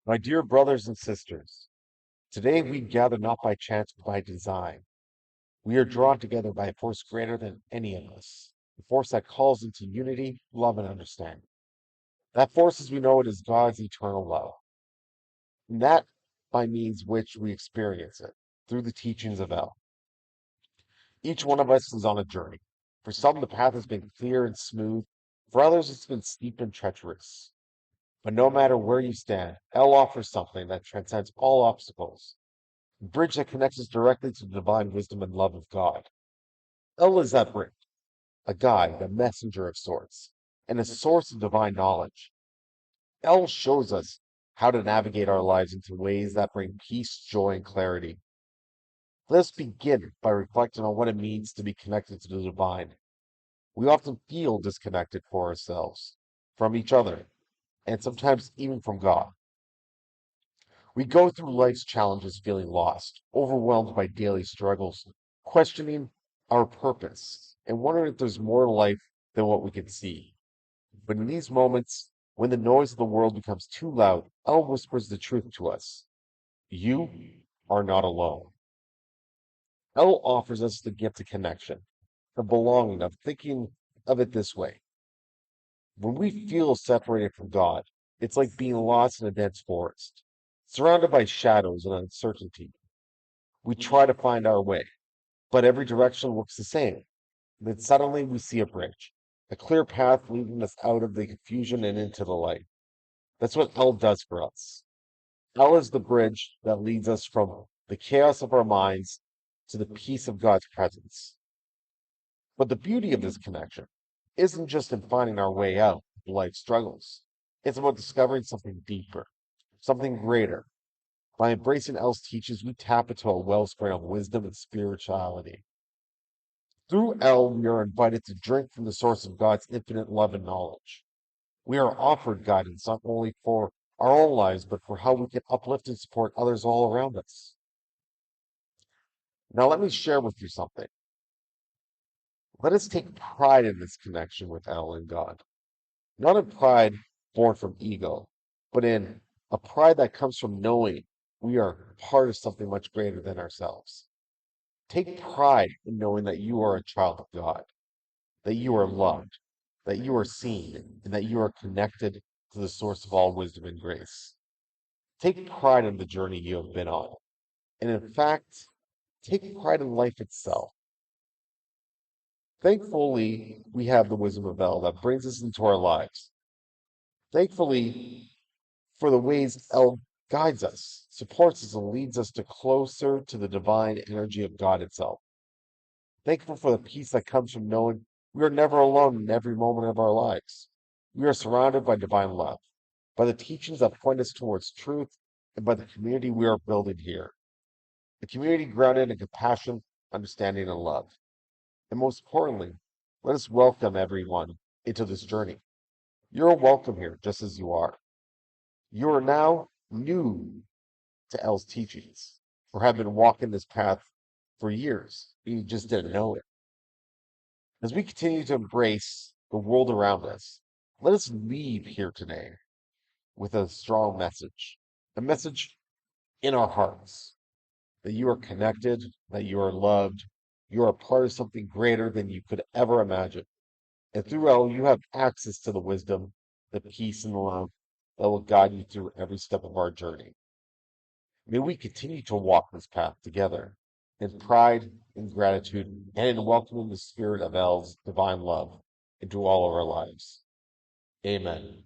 My dear brothers and sisters, today we gather not by chance but by design. We are drawn together by a force greater than any of us, a force that calls into unity, love, and understanding. That force, as we know it, is God's eternal love, and that by means which we experience it through the teachings of Elle. Each one of us is on a journey. For some, the path has been clear and smooth. For others, it's been steep and treacherous. But no matter where you stand, Elle offers something that transcends all obstacles, a bridge that connects us directly to the divine wisdom and love of God. Elle is that bridge, a guide, a messenger of sorts, and a source of divine knowledge. Elle shows us how to navigate our lives into ways that bring peace, joy, and clarity. Let us begin by reflecting on what it means to be connected to the divine. We often feel disconnected for ourselves, from each other, and sometimes even from God. We go through life's challenges feeling lost, overwhelmed by daily struggles, questioning our purpose, and wondering if there's more to life than what we can see. But in these moments, when the noise of the world becomes too loud, Elle whispers the truth to us. You are not alone. Elle offers us the gift of connection, of belonging, of thinking of it this way. When we feel separated from God, it's like being lost in a dense forest, surrounded by shadows and uncertainty. We try to find our way, but every direction looks the same. Then suddenly we see a bridge, a clear path leading us out of the confusion and into the light. That's what Elle does for us. Elle is the bridge that leads us from the chaos of our minds to the peace of God's presence. But the beauty of this connection isn't just in finding our way out of life's struggles. It's about discovering something deeper, something greater. By embracing Elle's teachings, we tap into a wellspring of wisdom and spirituality. Through Elle, we are invited to drink from the source of God's infinite love and knowledge. We are offered guidance not only for our own lives, but for how we can uplift and support others all around us. Now, let me share with you something. Let us take pride in this connection with Elle and God. Not in pride born from ego, but in a pride that comes from knowing we are part of something much greater than ourselves. Take pride in knowing that you are a child of God, that you are loved, that you are seen, and that you are connected to the source of all wisdom and grace. Take pride in the journey you have been on, and in fact, take pride in life itself. Thankfully, we have the wisdom of Elle that brings us into our lives. Thankfully, for the ways Elle guides us, supports us, and leads us to closer to the divine energy of God itself. Thankful for the peace that comes from knowing we are never alone in every moment of our lives. We are surrounded by divine love, by the teachings that point us towards truth, and by the community we are building here. A community grounded in compassion, understanding, and love. And most importantly, let us welcome everyone into this journey. You're welcome here just as you are. You are now new to Elle's teachings, or have been walking this path for years. You just didn't know it. As we continue to embrace the world around us, let us leave here today with a strong message, a message in our hearts that you are connected, that you are loved, you are a part of something greater than you could ever imagine. And through Elle, you have access to the wisdom, the peace, and the love that will guide you through every step of our journey. May we continue to walk this path together in pride, in gratitude, and in welcoming the spirit of El's divine love into all of our lives. Amen.